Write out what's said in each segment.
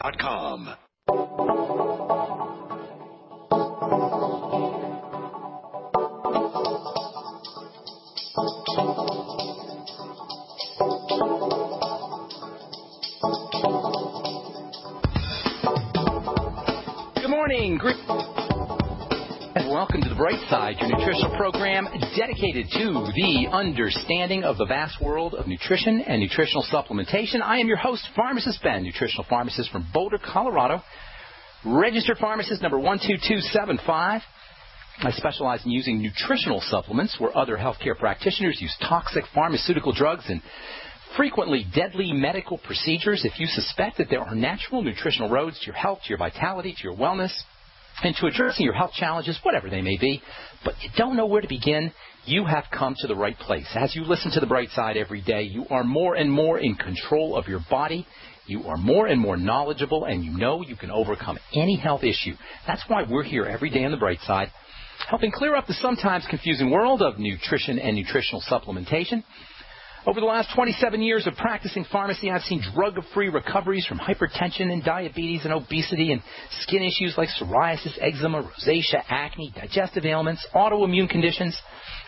BrightSideBen.com. Good morning. And welcome to The Bright Side, your nutritional program dedicated to the understanding of the vast world of nutrition and nutritional supplementation. I am your host, Pharmacist Ben, nutritional pharmacist from Boulder, Colorado, registered pharmacist number 12275. I specialize in using nutritional supplements where other healthcare practitioners use toxic pharmaceutical drugs and frequently deadly medical procedures. If you suspect that there are natural nutritional roads to your health, to your vitality, to your wellness, and to addressing your health challenges, whatever they may be, but you don't know where to begin, you have come to the right place. As you listen to The Bright Side every day, you are more and more in control of your body. You are more and more knowledgeable, and you know you can overcome any health issue. That's why we're here every day on The Bright Side, helping clear up the sometimes confusing world of nutrition and nutritional supplementation. Over the last 27 years of practicing pharmacy, I've seen drug-free recoveries from hypertension and diabetes and obesity and skin issues like psoriasis, eczema, rosacea, acne, digestive ailments, autoimmune conditions,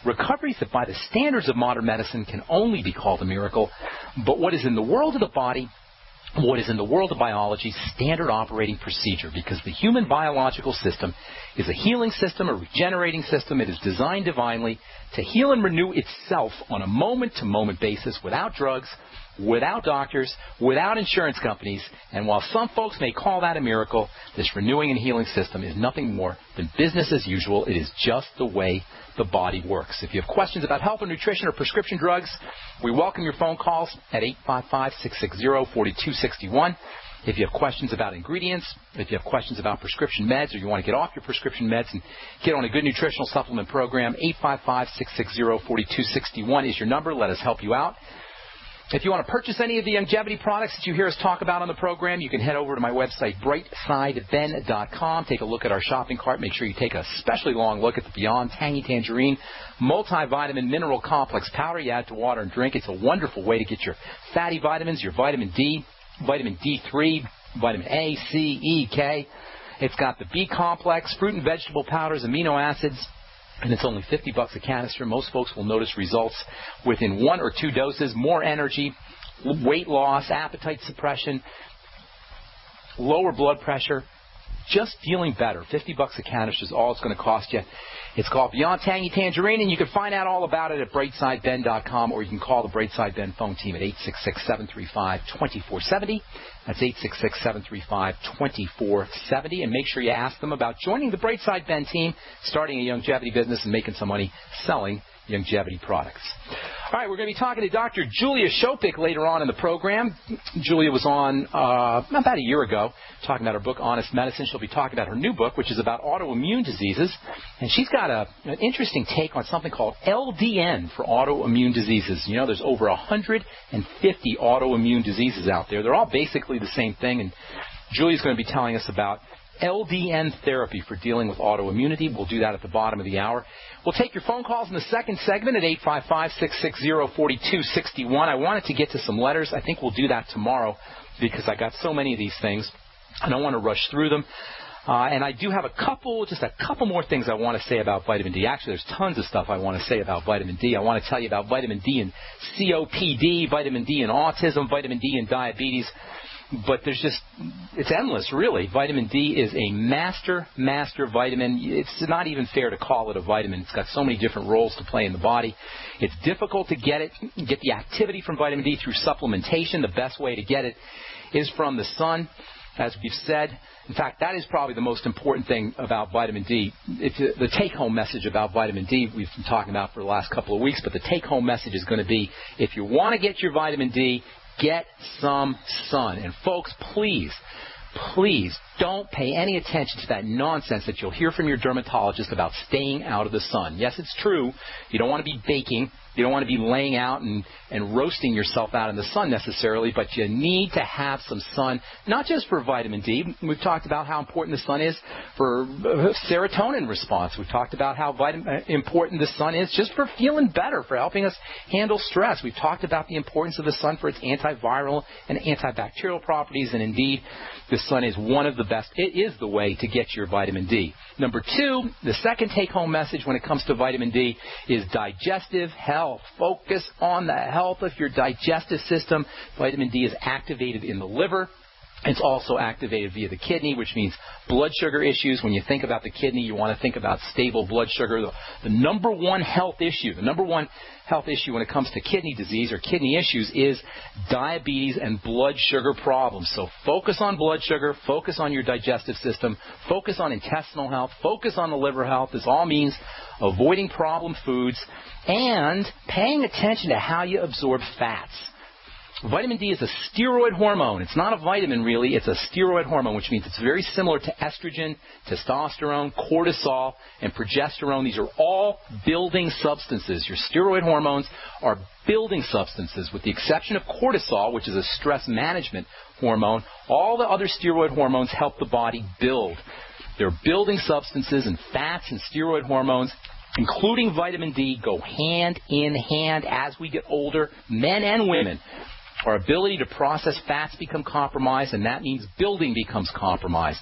recoveries that by the standards of modern medicine can only be called a miracle. But what is in the world of the body, what is in the world of biology, standard operating procedure, because the human biological system is a healing system, a regenerating system. It is designed divinely to heal and renew itself on a moment-to-moment basis without drugs, without doctors, without insurance companies. And while some folks may call that a miracle, this renewing and healing system is nothing more than business as usual. It is just the way the body works. If you have questions about health or nutrition or prescription drugs, we welcome your phone calls at 855-660-4261. If you have questions about ingredients, if you have questions about prescription meds, or you want to get off your prescription meds and get on a good nutritional supplement program, 855-660-4261 is your number. Let us help you out. If you want to purchase any of the longevity products that you hear us talk about on the program, you can head over to my website, BrightSideBen.com. Take a look at our shopping cart. Make sure you take a especially long look at the Beyond Tangy Tangerine multivitamin mineral complex powder you add to water and drink. It's a wonderful way to get your fatty vitamins, your vitamin D, vitamin D3, vitamin A, C, E, K. It's got the B complex, fruit and vegetable powders, amino acids, and it's only $50 a canister. Most folks will notice results within 1 or 2 doses, more energy, weight loss, appetite suppression, lower blood pressure, just feeling better. $50 a canister is all it's going to cost you. It's called Beyond Tangy Tangerine, and you can find out all about it at BrightSideBen.com, or you can call the Brightside Ben phone team at 866-735-2470. That's 866-735-2470, and make sure you ask them about joining the Brightside Ben team, starting a longevity business and making some money selling longevity products. All right, we're going to be talking to Dr. Julia Shopik later on in the program. Julia was on about a year ago talking about her book, Honest Medicine. She'll be talking about her new book, which is about autoimmune diseases. And she's got an interesting take on something called LDN for autoimmune diseases. You know, there's over 150 autoimmune diseases out there. They're all basically the same thing. And Julia's going to be telling us about LDN therapy for dealing with autoimmunity. We'll do that at the bottom of the hour. We'll take your phone calls in the second segment at 855-660-4261. I wanted to get to some letters. I think we'll do that tomorrow because I got so many of these things. I don't want to rush through them. And I do have just a couple more things I want to say about vitamin D. Actually, there's tons of stuff I want to say about vitamin D. I want to tell you about vitamin D and COPD, vitamin D and autism, vitamin D and diabetes. But it's endless, really. Vitamin D is a master vitamin. It's not even fair to call it a vitamin. It's got so many different roles to play in the body. It's difficult to get the activity from vitamin D through supplementation. The best way to get it is from the sun, as we've said. In fact, that is probably the most important thing about vitamin D. It's the take-home message about vitamin D we've been talking about for the last couple of weeks, but the take-home message is going to be, if you want to get your vitamin D, get some sun. And folks, please don't pay any attention to that nonsense that you'll hear from your dermatologist about staying out of the sun. Yes, it's true. You don't want to be baking. You don't want to be laying out and roasting yourself out in the sun necessarily, but you need to have some sun, not just for vitamin D. We've talked about how important the sun is for serotonin response. We've talked about how important the sun is just for feeling better, for helping us handle stress. We've talked about the importance of the sun for its antiviral and antibacterial properties, and indeed, the sun is one of the best. It is the way to get your vitamin D. Number 2, the second take-home message when it comes to vitamin D is digestive health. Focus on the health of your digestive system. Vitamin D is activated in the liver. It's also activated via the kidney, which means blood sugar issues. When you think about the kidney, you want to think about stable blood sugar. The number one health issue when it comes to kidney disease or kidney issues is diabetes and blood sugar problems. So focus on blood sugar, focus on your digestive system, focus on intestinal health, focus on the liver health. This all means avoiding problem foods and paying attention to how you absorb fats. Vitamin D is a steroid hormone. It's not a vitamin, really. It's a steroid hormone, which means it's very similar to estrogen, testosterone, cortisol, and progesterone. These are all building substances. Your steroid hormones are building substances, with the exception of cortisol, which is a stress management hormone. All the other steroid hormones help the body build. They're building substances, and fats and steroid hormones, including vitamin D, go hand in hand as we get older, men and women. Our ability to process fats become compromised, and that means building becomes compromised.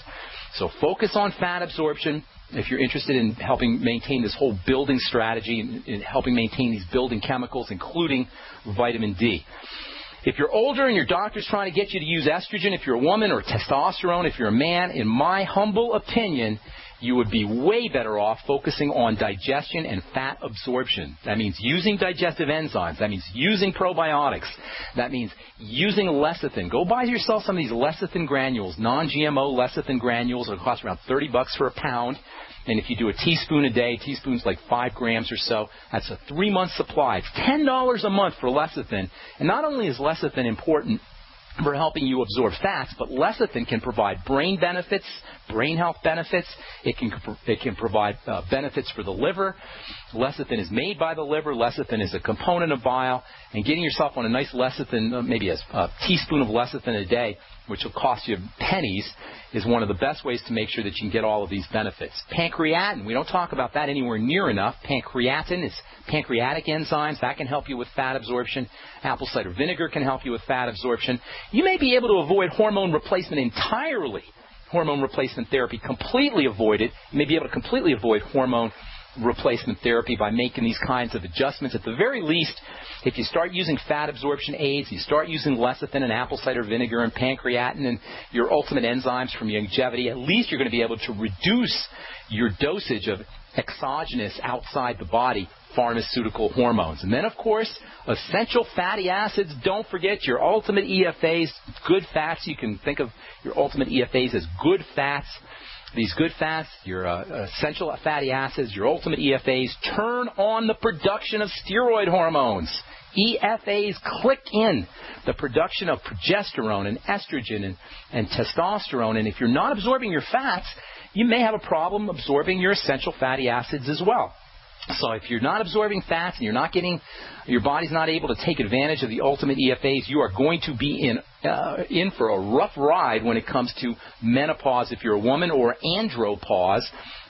So focus on fat absorption if you're interested in helping maintain this whole building strategy and in helping maintain these building chemicals, including vitamin D. If you're older and your doctor's trying to get you to use estrogen, if you're a woman, or testosterone, if you're a man, in my humble opinion, you would be way better off focusing on digestion and fat absorption. That means using digestive enzymes. That means using probiotics. That means using lecithin. Go buy yourself some of these lecithin granules, non-GMO lecithin granules. It'll cost around $30 for a pound. And if you do a teaspoon a day, teaspoon's like 5 grams or so, that's a 3-month supply. It's $10 a month for lecithin. And not only is lecithin important for helping you absorb fats, but lecithin can provide brain benefits, brain health benefits. It can provide benefits for the liver. Lecithin is made by the liver. Lecithin is a component of bile. And getting yourself on a nice lecithin, maybe a teaspoon of lecithin a day, which will cost you pennies, is one of the best ways to make sure that you can get all of these benefits. Pancreatin, we don't talk about that anywhere near enough. Pancreatin is pancreatic enzymes. That can help you with fat absorption. Apple cider vinegar can help you with fat absorption. You may be able to avoid hormone replacement entirely. Hormone replacement therapy, completely avoided. You may be able to completely avoid hormone replacement therapy by making these kinds of adjustments. At the very least, if you start using fat absorption aids, you start using lecithin and apple cider vinegar and pancreatin and your ultimate enzymes from longevity, at least you're going to be able to reduce your dosage of exogenous, outside the body, pharmaceutical hormones. And then, of course, essential fatty acids. Don't forget your ultimate EFAs, good fats. You can think of your ultimate EFAs as good fats. These good fats, your essential fatty acids, your ultimate EFAs, turn on the production of steroid hormones. EFAs click in the production of progesterone and estrogen and testosterone. And if you're not absorbing your fats, you may have a problem absorbing your essential fatty acids as well. So if you're not absorbing fats and your body's not able to take advantage of the ultimate EFAs, you are going to be in for a rough ride when it comes to menopause if you're a woman, or andropause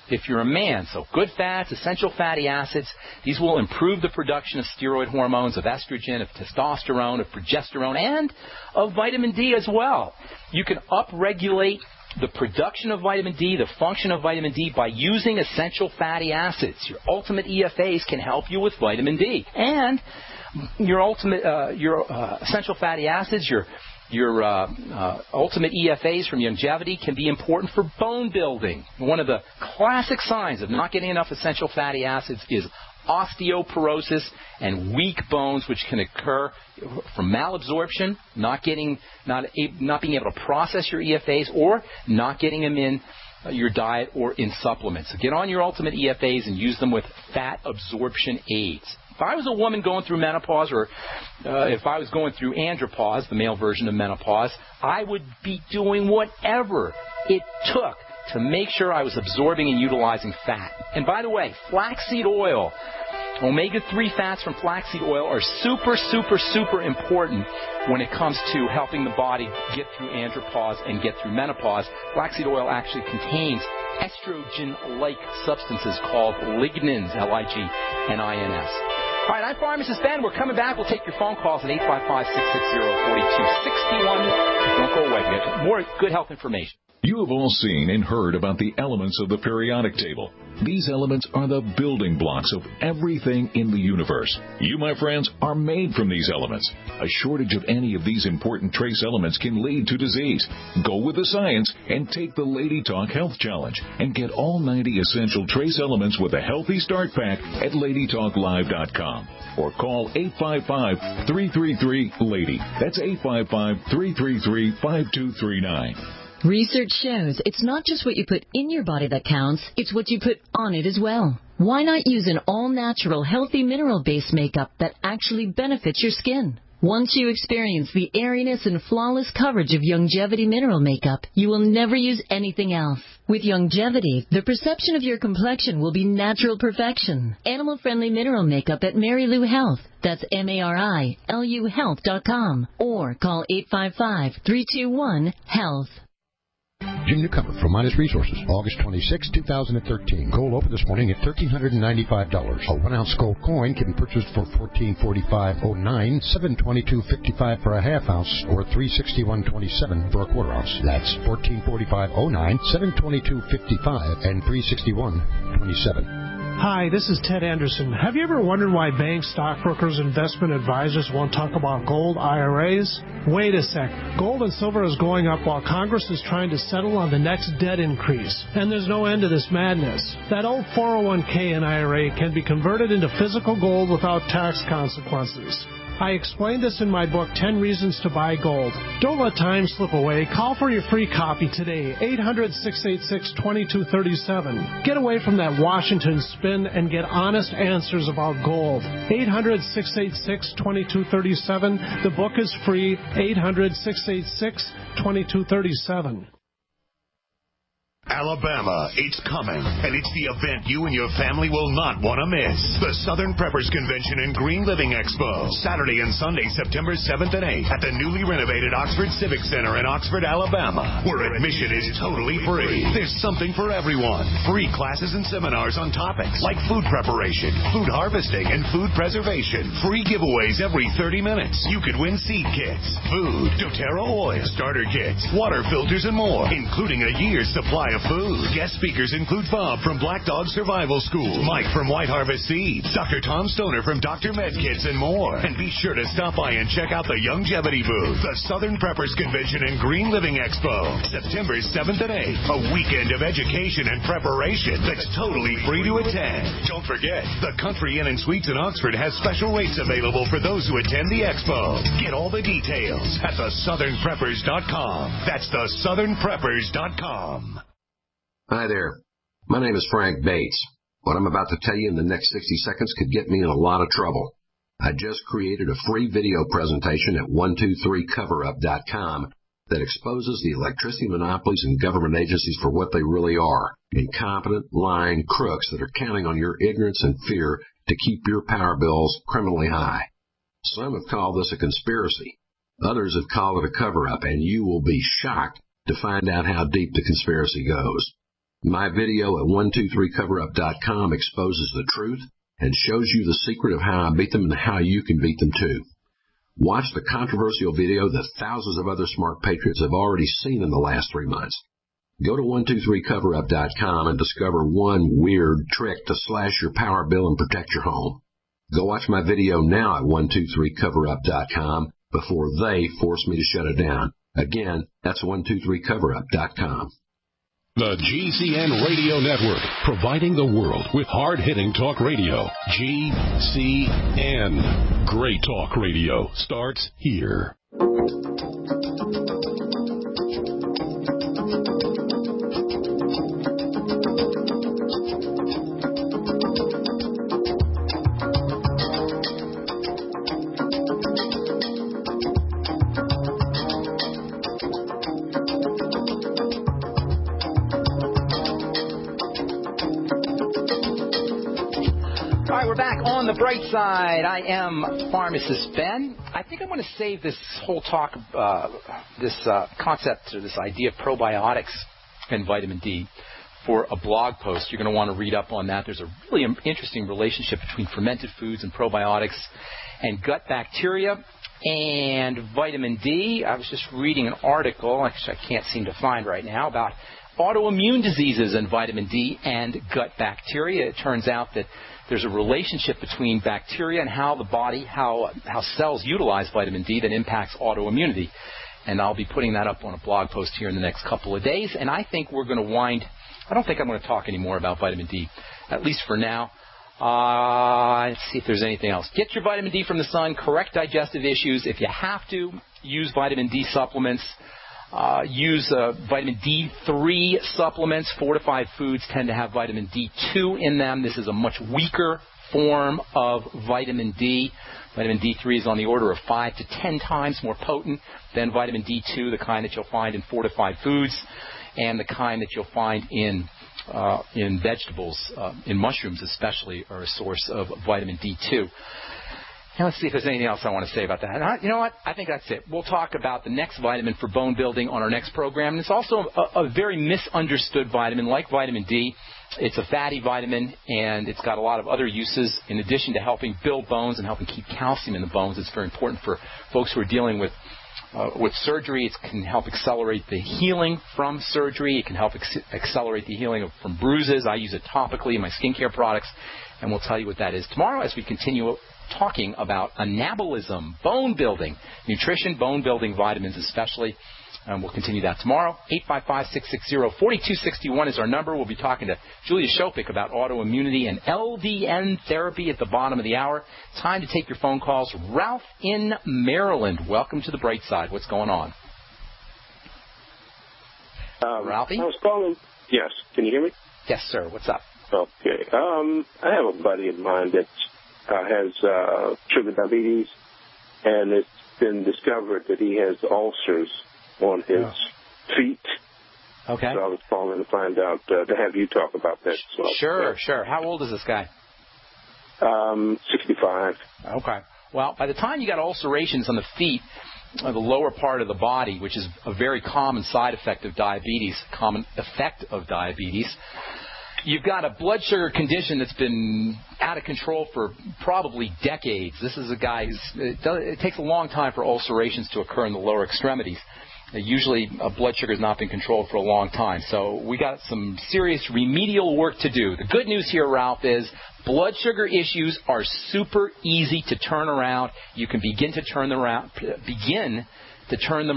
if you're a man. So good fats, essential fatty acids, these will improve the production of steroid hormones, of estrogen, of testosterone, of progesterone, and of vitamin D as well. You can upregulate the production of vitamin D, the function of vitamin D, by using essential fatty acids. Your ultimate EFAs can help you with vitamin D. And your essential fatty acids, your ultimate EFAs from longevity can be important for bone building. One of the classic signs of not getting enough essential fatty acids is osteoporosis and weak bones, which can occur from malabsorption, not being able to process your EFAs, or not getting them in your diet or in supplements. So get on your ultimate EFAs and use them with fat absorption aids. If I was a woman going through menopause, or if I was going through andropause, the male version of menopause, I would be doing whatever it took to make sure I was absorbing and utilizing fat. And by the way, flaxseed oil Omega-3 fats from flaxseed oil are super, super, super important when it comes to helping the body get through andropause and get through menopause. Flaxseed oil actually contains estrogen-like substances called lignins, L-I-G-N-I-N-S. All right, I'm Pharmacist Ben. We're coming back. We'll take your phone calls at 855-660-4261. Don't go away. We got more good health information. You have all seen and heard about the elements of the periodic table. These elements are the building blocks of everything in the universe. You, my friends, are made from these elements. A shortage of any of these important trace elements can lead to disease. Go with the science and take the Lady Talk Health Challenge and get all 90 essential trace elements with a Healthy Start Pack at LadyTalkLive.com or call 855-333-LADY. That's 855-333-5239. Research shows it's not just what you put in your body that counts, it's what you put on it as well. Why not use an all-natural, healthy mineral-based makeup that actually benefits your skin? Once you experience the airiness and flawless coverage of Youngevity mineral makeup, you will never use anything else. With Youngevity, the perception of your complexion will be natural perfection. Animal-friendly mineral makeup at Mary Lou Health. That's MARILU Health.com or call 855-321-HEALTH. Jim Newcomer from Minus Resources, August 26, 2013. Gold opened this morning at $1,395. A 1-ounce gold coin can be purchased for $1445.09, $722.55 for a half ounce, or $361.27 for a quarter ounce. That's $1445.09, $722.55, and $361.27. Hi, this is Ted Anderson. Have you ever wondered why banks, stockbrokers, investment advisors won't talk about gold IRAs? Wait a sec. Gold and silver is going up while Congress is trying to settle on the next debt increase. And there's no end to this madness. That old 401k and IRA can be converted into physical gold without tax consequences. I explained this in my book, 10 Reasons to Buy Gold. Don't let time slip away. Call for your free copy today, 800-686-2237. Get away from that Washington spin and get honest answers about gold. 800-686-2237. The book is free, 800-686-2237. Alabama, it's coming, and it's the event you and your family will not want to miss. The Southern Preppers Convention and Green Living Expo, Saturday and Sunday, September 7th and 8th, at the newly renovated Oxford Civic Center in Oxford, Alabama, where admission is totally free. There's something for everyone. Free classes and seminars on topics like food preparation, food harvesting, and food preservation. Free giveaways every 30 minutes. You could win seed kits, food, doTERRA oil, starter kits, water filters, and more, including a year's supply of food. Guest speakers include Bob from Black Dog Survival School, Mike from White Harvest Seeds, Dr. Tom Stoner from Dr. Medkits, and more. And be sure to stop by and check out the Youngevity booth. The Southern Preppers Convention and Green Living Expo, September 7th and 8th. A weekend of education and preparation that's totally free to attend. Don't forget, the Country Inn and Suites in Oxford has special rates available for those who attend the expo. Get all the details at thesouthernpreppers.com. That's thesouthernpreppers.com. Hi there. My name is Frank Bates. What I'm about to tell you in the next 60 seconds could get me in a lot of trouble. I just created a free video presentation at 123coverup.com that exposes the electricity monopolies and government agencies for what they really are, incompetent, lying crooks that are counting on your ignorance and fear to keep your power bills criminally high. Some have called this a conspiracy. Others have called it a cover-up, and you will be shocked to find out how deep the conspiracy goes. My video at 123coverup.com exposes the truth and shows you the secret of how I beat them and how you can beat them too. Watch the controversial video that thousands of other smart patriots have already seen in the last 3 months. Go to 123coverup.com and discover one weird trick to slash your power bill and protect your home. Go watch my video now at 123coverup.com before they force me to shut it down. Again, that's 123coverup.com. The GCN Radio Network, providing the world with hard-hitting talk radio. GCN. Great talk radio starts here. we're back on the bright side. I am Pharmacist Ben. I think I'm going to save this whole talk, this concept or this idea of probiotics and vitamin D for a blog post. You're going to want to read up on that. There's a really interesting relationship between fermented foods and probiotics and gut bacteria and vitamin D. I was just reading an article, actually I can't seem to find right now, about autoimmune diseases and vitamin D and gut bacteria. It turns out that there's a relationship between bacteria and how the body, how cells utilize vitamin D that impacts autoimmunity. And I'll be putting that up on a blog post here in the next couple of days. And I think we're going to I don't think I'm going to talk anymore about vitamin D, at least for now. Let's see if there's anything else. Get your vitamin D from the sun, correct digestive issues. If you have to, use vitamin D supplements. Use vitamin D3 supplements. Fortified foods tend to have vitamin D2 in them. This is a much weaker form of vitamin D. Vitamin D3 is on the order of 5 to 10 times more potent than vitamin D2, the kind that you'll find in fortified foods and the kind that you'll find in vegetables, in mushrooms especially, are a source of vitamin D2. Now let's see if there's anything else I want to say about that. You know what? I think that's it. We'll talk about the next vitamin for bone building on our next program. And it's also a very misunderstood vitamin, like vitamin D. It's a fatty vitamin, and it's got a lot of other uses. In addition to helping build bones and helping keep calcium in the bones, it's very important for folks who are dealing with surgery. It can help accelerate the healing from surgery. It can help accelerate the healing from bruises. I use it topically in my skincare products, and we'll tell you what that is tomorrow as we continue talking about anabolism, bone building, nutrition, bone building vitamins especially. We'll continue that tomorrow. 855-660-4261 is our number. We'll be talking to Julia Shopik about autoimmunity and LDN therapy at the bottom of the hour. Time to take your phone calls. Ralph in Maryland. Welcome to the bright side. What's going on? Ralphie? I was calling. Yes. Can you hear me? Yes, sir. What's up? Okay. I have a buddy of mine that has sugar diabetes, and it's been discovered that he has ulcers on his feet. Okay. So I was calling to find out, to have you talk about that as well. Sure. How old is this guy? 65. Okay. Well, by the time you got ulcerations on the feet, the lower part of the body, which is a very common side effect of diabetes, you've got a blood sugar condition that's been out of control for probably decades. This is a guy it takes a long time for ulcerations to occur in the lower extremities. Usually blood sugar has not been controlled for a long time. So we got some serious remedial work to do. The good news here, Ralph, is blood sugar issues are super easy to turn around. You can begin to turn them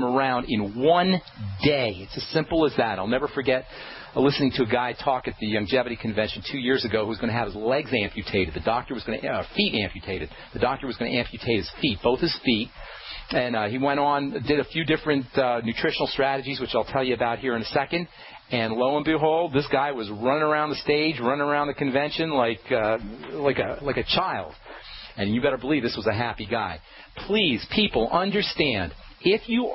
around in one day. It's as simple as that. I'll never forget listening to a guy talk at the Longevity Convention 2 years ago who was going to have his legs amputated. The doctor was going to feet amputated. The doctor was going to amputate his feet, both his feet. And he went on, did a few different nutritional strategies, which I'll tell you about here in a second. And lo and behold, this guy was running around the stage, running around the convention like a child. And you better believe this was a happy guy. Please, people, understand. If you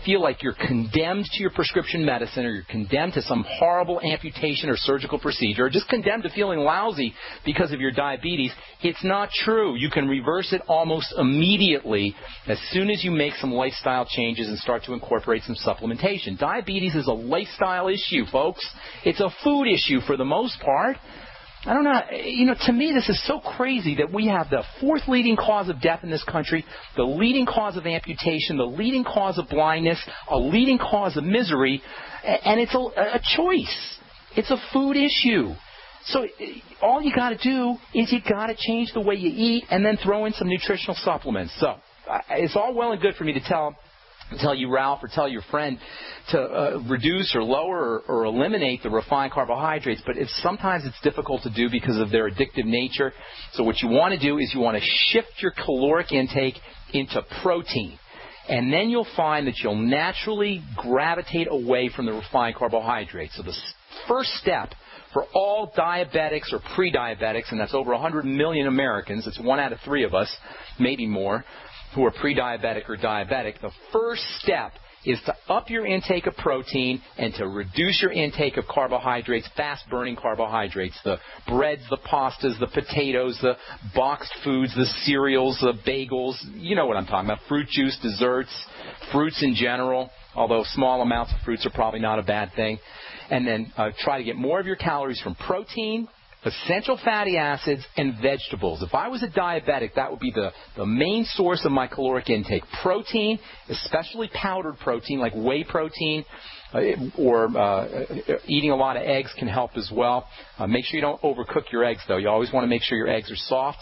feel like you're condemned to your prescription medicine, or you're condemned to some horrible amputation or surgical procedure, or just condemned to feeling lousy because of your diabetes, it's not true. You can reverse it almost immediately as soon as you make some lifestyle changes and start to incorporate some supplementation. Diabetes is a lifestyle issue, folks. It's a food issue for the most part. I don't know. To me, this is so crazy that we have the fourth leading cause of death in this country, the leading cause of amputation, the leading cause of blindness, a leading cause of misery, and it's a choice. It's a food issue. So all you got to do is you got to change the way you eat and then throw in some nutritional supplements. So it's all well and good for me to tell you, Ralph, or tell your friend to reduce or lower or eliminate the refined carbohydrates, but sometimes it's difficult to do because of their addictive nature. So what you want to do is you want to shift your caloric intake into protein. And then you'll find that you'll naturally gravitate away from the refined carbohydrates. So the first step for all diabetics or pre-diabetics, and that's over 100 million Americans, it's 1 out of 3 of us, maybe more, who are pre-diabetic or diabetic, the first step is to up your intake of protein and to reduce your intake of carbohydrates, fast-burning carbohydrates, the breads, the pastas, the potatoes, the boxed foods, the cereals, the bagels. You know what I'm talking about. Fruit juice, desserts, fruits in general, although small amounts of fruits are probably not a bad thing. And then try to get more of your calories from protein, essential fatty acids, and vegetables. If I was a diabetic, that would be the main source of my caloric intake. Protein, especially powdered protein like whey protein, or eating a lot of eggs can help as well. Make sure you don't overcook your eggs, though. You always want to make sure your eggs are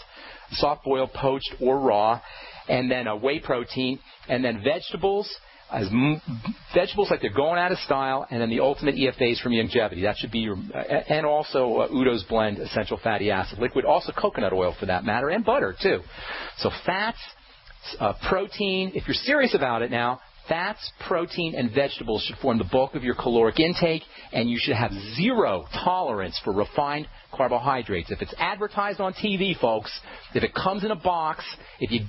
soft-boiled, poached, or raw. And then whey protein, and then vegetables. Vegetables like they're going out of style, and then the ultimate EFAs from Longevity. That should be your, and also Udo's Blend essential fatty acid liquid, also coconut oil for that matter, and butter too. So fats, protein. If you're serious about it now, fats, protein, and vegetables should form the bulk of your caloric intake, and you should have zero tolerance for refined carbohydrates. If it's advertised on TV, folks, if it comes in a box,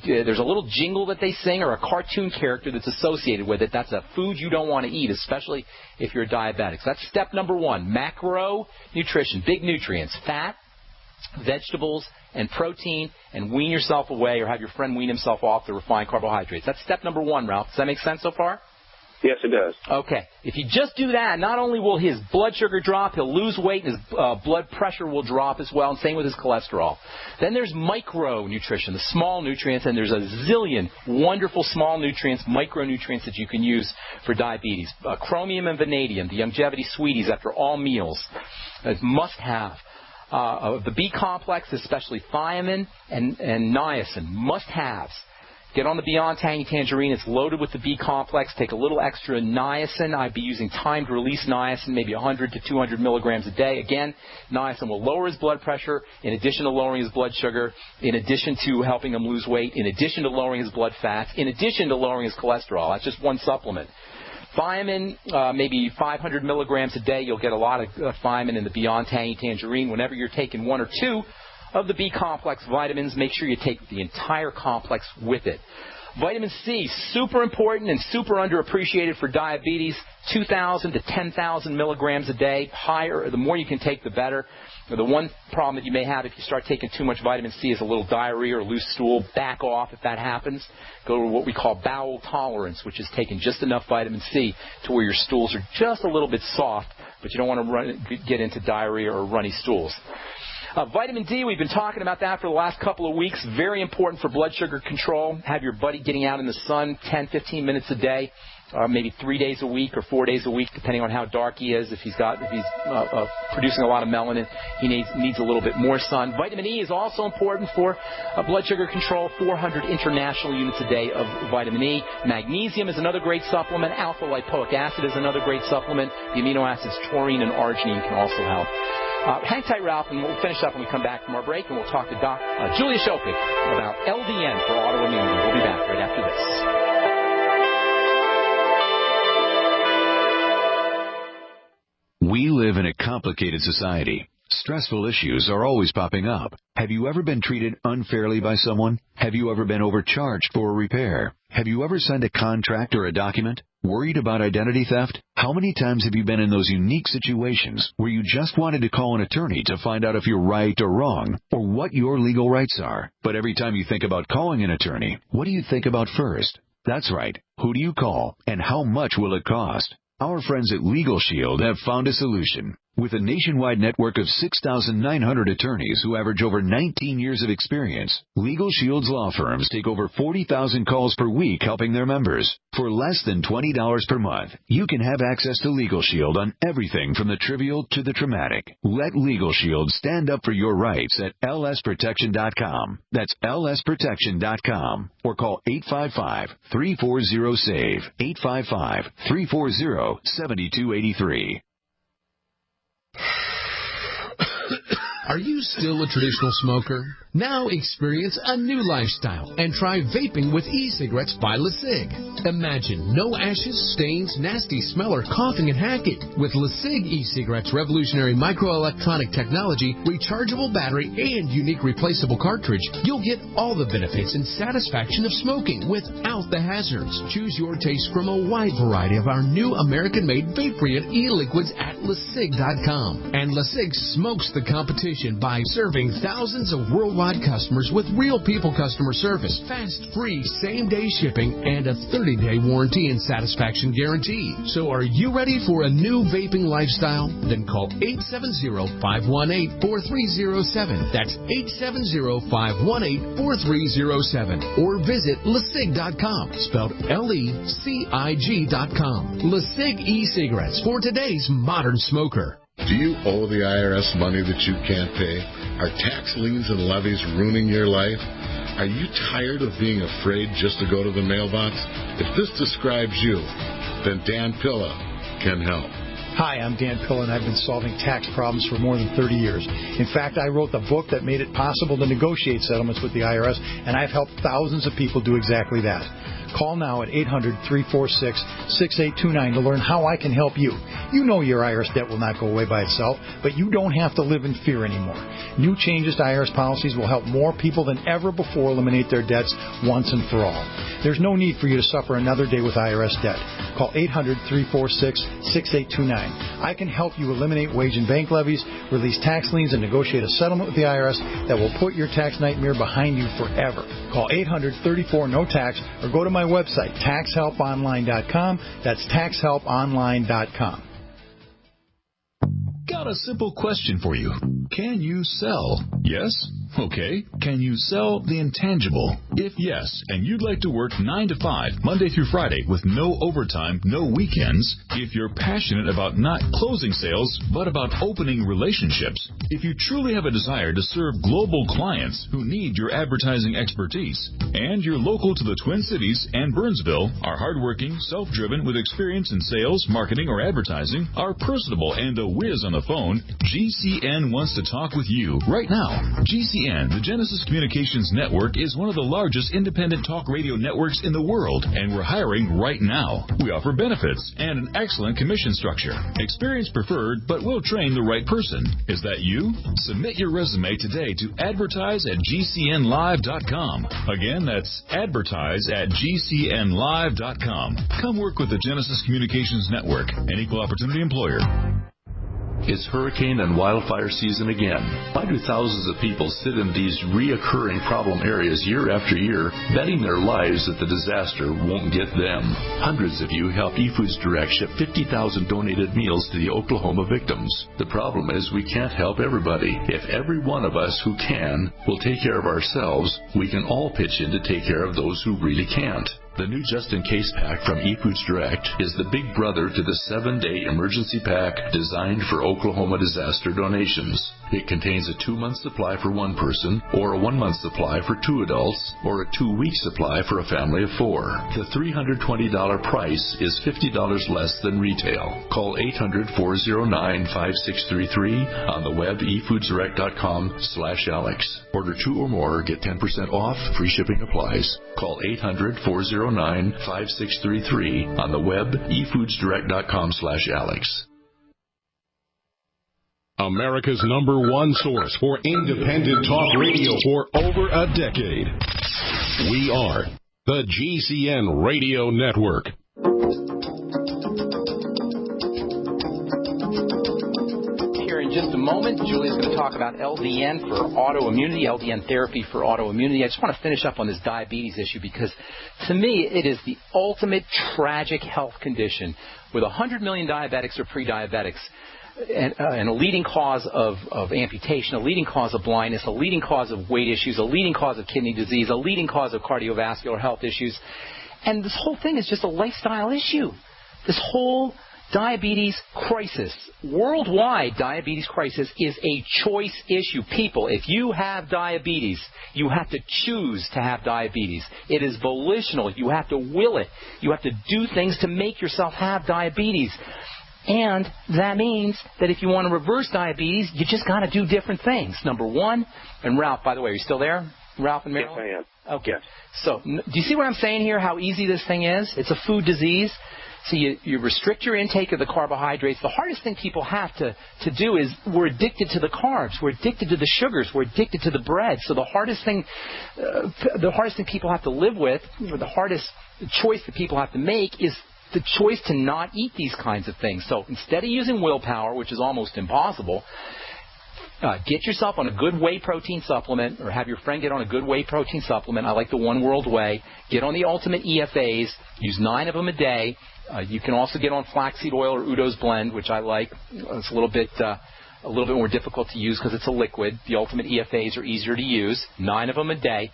there's a little jingle that they sing or a cartoon character that's associated with it, that's a food you don't want to eat, especially if you're a diabetic. So that's step number one, macro nutrition, big nutrients, fat, vegetables, and protein, and wean yourself away or have your friend wean himself off the refined carbohydrates. That's step number one, Ralph. Does that make sense so far? Yes, it does. Okay. If you just do that, not only will his blood sugar drop, he'll lose weight, and his blood pressure will drop as well, and same with his cholesterol. Then there's micronutrition, the small nutrients, and there's a zillion wonderful small nutrients, micronutrients that you can use for diabetes. Chromium and vanadium, the Longevity Sweeties after all meals, must have. The B complex, especially thiamine and niacin, must-haves. Get on the Beyond Tangy Tangerine. It's loaded with the B complex. Take a little extra niacin. I'd be using timed release niacin, maybe 100 to 200 milligrams a day. Again, niacin will lower his blood pressure in addition to lowering his blood sugar, in addition to helping him lose weight, in addition to lowering his blood fats, in addition to lowering his cholesterol. That's just one supplement. Thiamine, maybe 500 milligrams a day. You'll get a lot of thiamine in the Beyond Tangy Tangerine. Whenever you're taking one or two of the B-complex vitamins, make sure you take the entire complex with it. Vitamin C, super important and super underappreciated for diabetes, 2,000 to 10,000 milligrams a day. Higher, the more you can take, the better. The one problem that you may have if you start taking too much vitamin C is a little diarrhea or loose stool. Back off if that happens. Go to what we call bowel tolerance, which is taking just enough vitamin C to where your stools are just a little bit soft, but you don't want to get into diarrhea or runny stools. Vitamin D, we've been talking about that for the last couple of weeks. Very important for blood sugar control. Have your buddy getting out in the sun 10, 15 minutes a day, maybe 3 days a week or 4 days a week, depending on how dark he is. If he's producing a lot of melanin, he needs a little bit more sun. Vitamin E is also important for blood sugar control. 400 international units a day of vitamin E. Magnesium is another great supplement. Alpha lipoic acid is another great supplement. The amino acids taurine and arginine can also help. Hang tight, Ralph, and we'll finish up when we come back from our break, and we'll talk to Julia Shopik about LDN for autoimmunity. We'll be back right after this. We live in a complicated society. Stressful issues are always popping up. Have you ever been treated unfairly by someone? Have you ever been overcharged for a repair? Have you ever signed a contract or a document? Worried about identity theft? How many times have you been in those unique situations where you just wanted to call an attorney to find out if you're right or wrong, or what your legal rights are? But every time you think about calling an attorney, what do you think about first? That's right. Who do you call, and how much will it cost? Our friends at Legal Shield have found a solution. With a nationwide network of 6,900 attorneys who average over 19 years of experience, Legal Shield's law firms take over 40,000 calls per week helping their members. For less than $20 per month, you can have access to Legal Shield on everything from the trivial to the traumatic. Let Legal Shield stand up for your rights at lsprotection.com. That's lsprotection.com. Or call 855-340-SAVE, 855-340-7283. Are you still a traditional smoker? Now experience a new lifestyle and try vaping with e-cigarettes by LeSig. Imagine no ashes, stains, nasty smell, or coughing and hacking. With LeSig e-cigarettes' revolutionary microelectronic technology, rechargeable battery, and unique replaceable cartridge, you'll get all the benefits and satisfaction of smoking without the hazards. Choose your taste from a wide variety of our new American-made vape-free e-liquids at LeSig.com. And LeSig smokes the competition by serving thousands of worldwide customers with real people customer service, fast, free, same-day shipping, and a 30-day warranty and satisfaction guarantee. So are you ready for a new vaping lifestyle? Then call 870-518-4307. That's 870-518-4307. Or visit LeSig.com, spelled LECIG.com. LeSig e-cigarettes for today's modern smoker. Do you owe the IRS money that you can't pay? Are tax liens and levies ruining your life? Are you tired of being afraid just to go to the mailbox? If this describes you, then Dan Pilla can help. Hi, I'm Dan Pilla, and I've been solving tax problems for more than 30 years. In fact, I wrote the book that made it possible to negotiate settlements with the IRS, and I've helped thousands of people do exactly that. Call now at 800-346-6829 to learn how I can help you. You know your IRS debt will not go away by itself, but you don't have to live in fear anymore. New changes to IRS policies will help more people than ever before eliminate their debts once and for all. There's no need for you to suffer another day with IRS debt. Call 800-346-6829. I can help you eliminate wage and bank levies, release tax liens, and negotiate a settlement with the IRS that will put your tax nightmare behind you forever. Call 800-34-NO-TAX or go to my website, taxhelponline.com. That's taxhelponline.com. Got a simple question for you. Can you sell? Yes? Okay. Can you sell the intangible? If yes, and you'd like to work 9 to 5, Monday through Friday, with no overtime, no weekends, if you're passionate about not closing sales, but about opening relationships, if you truly have a desire to serve global clients who need your advertising expertise, and you're local to the Twin Cities and Burnsville, are hardworking, self-driven, with experience in sales, marketing, or advertising, are personable, and a whiz on the phone, GCN wants to talk with you right now. GCN, the Genesis Communications Network, is one of the largest independent talk radio networks in the world, and we're hiring right now. We offer benefits and an excellent commission structure. Experience preferred, but we'll train the right person. Is that you? Submit your resume today to advertise@gcnlive.com. Again, that's advertise@gcnlive.com. Come work with the Genesis Communications Network, an equal opportunity employer. It's hurricane and wildfire season again. Why do thousands of people sit in these reoccurring problem areas year after year, betting their lives that the disaster won't get them? Hundreds of you helped eFoods Direct ship 50,000 donated meals to the Oklahoma victims. The problem is we can't help everybody. If every one of us who can will take care of ourselves, we can all pitch in to take care of those who really can't. The new just-in-case pack from eFoods Direct is the big brother to the 7-day emergency pack designed for Oklahoma disaster donations. It contains a 2-month supply for one person, or a 1-month supply for 2 adults, or a 2-week supply for a family of 4. The $320 price is $50 less than retail. Call 800-409-5633 on the web efoodsdirect.com/Alex. Order 2 or more, get 10% off, free shipping applies. Call 800-409-5633 on the web efoodsdirect.com/Alex. America's #1 source for independent talk radio for over a decade. We are the GCN Radio Network. Here in just a moment, Julia's going to talk about LDN for autoimmunity, LDN therapy for autoimmunity. I just want to finish up on this diabetes issue because, to me, it is the ultimate tragic health condition with 100 million diabetics or pre-diabetics. And a leading cause of amputation, a leading cause of blindness, a leading cause of weight issues, a leading cause of kidney disease, a leading cause of cardiovascular health issues. And this whole thing is just a lifestyle issue. This whole diabetes crisis, worldwide diabetes crisis, is a choice issue. People, if you have diabetes, you have to choose to have diabetes. It is volitional. You have to will it. You have to do things to make yourself have diabetes. And that means that if you want to reverse diabetes, you just got to do different things. Number one, and Ralph, by the way, are you still there? Ralph and Marilyn? Yes, I am. Okay. Yes. So do you see what I'm saying here, how easy this thing is? It's a food disease. So you restrict your intake of the carbohydrates. The hardest thing people have to do is we're addicted to the carbs. We're addicted to the sugars. We're addicted to the bread. So the hardest thing people have to live with, or the hardest choice that people have to make is the choice to not eat these kinds of things. So instead of using willpower, which is almost impossible, get yourself on a good whey protein supplement, or have your friend get on a good whey protein supplement. I like the One World Whey. Get on the Ultimate EFAs. Use 9 of them a day. You can also get on flaxseed oil or Udo's blend, which I like. It's a little bit more difficult to use because it's a liquid. The Ultimate EFAs are easier to use. 9 of them a day.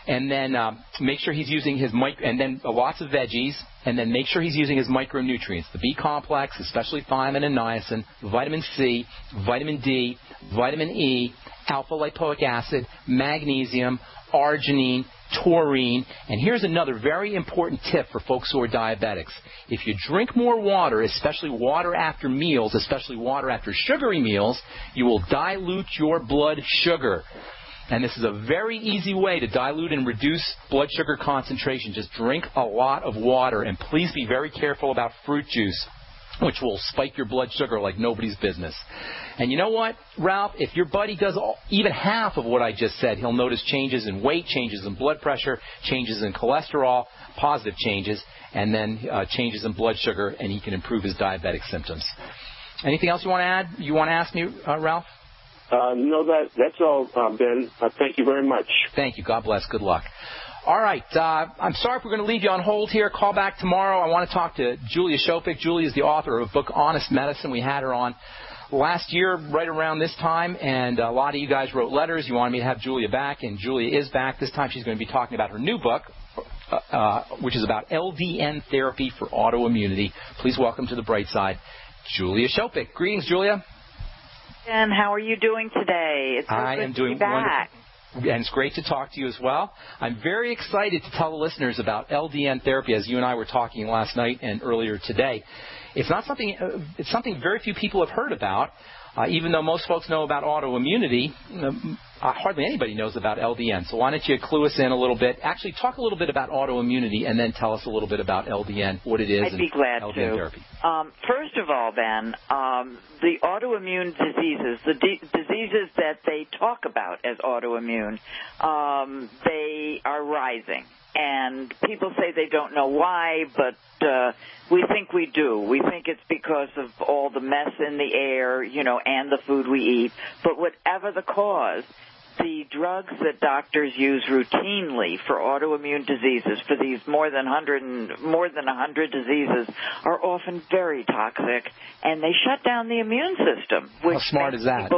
And then make sure he's using his and then lots of veggies, and then make sure he's using his micronutrients, the B complex, especially thiamine and niacin, vitamin C, vitamin D, vitamin E, alpha lipoic acid, magnesium, arginine, taurine. And here's another very important tip for folks who are diabetics. If you drink more water, especially water after meals, especially water after sugary meals, you will dilute your blood sugar. And this is a very easy way to dilute and reduce blood sugar concentration. Just drink a lot of water, and please be very careful about fruit juice, which will spike your blood sugar like nobody's business. And you know what, Ralph? If your buddy does even half of what I just said, he'll notice changes in weight, changes in blood pressure, changes in cholesterol, positive changes, and then changes in blood sugar, and he can improve his diabetic symptoms. Anything else you want to add? You want to ask me, Ralph? No, that's all, Ben. Thank you very much. Thank you. God bless. Good luck. All right. I'm sorry if we're going to leave you on hold here. Call back tomorrow. I want to talk to Julia Shopik. Julia is the author of a book, Honest Medicine. We had her on last year right around this time, and a lot of you guys wrote letters. You wanted me to have Julia back, and Julia is back. This time she's going to be talking about her new book, which is about LDN therapy for autoimmunity. Please welcome to the bright side, Julia Shopik. Greetings, Julia. And how are you doing today? It's so good to be back. Wonderful. And it's great to talk to you as well. I'm very excited to tell the listeners about LDN therapy, as you and I were talking last night and earlier today. It's something very few people have heard about. Even though most folks know about autoimmunity, hardly anybody knows about LDN. So why don't you clue us in a little bit? Actually, talk a little bit about autoimmunity and then tell us a little bit about LDN, what it is, I'd be glad LDN to. therapy. First of all, Ben, the autoimmune diseases, the diseases that they talk about as autoimmune, they are rising. And people say they don't know why, but we think we do. We think it's because of all the mess in the air, and the food we eat. But whatever the cause, the drugs that doctors use routinely for autoimmune diseases, for these more than 100 diseases, are often very toxic, and they shut down the immune system. Which How smart is that?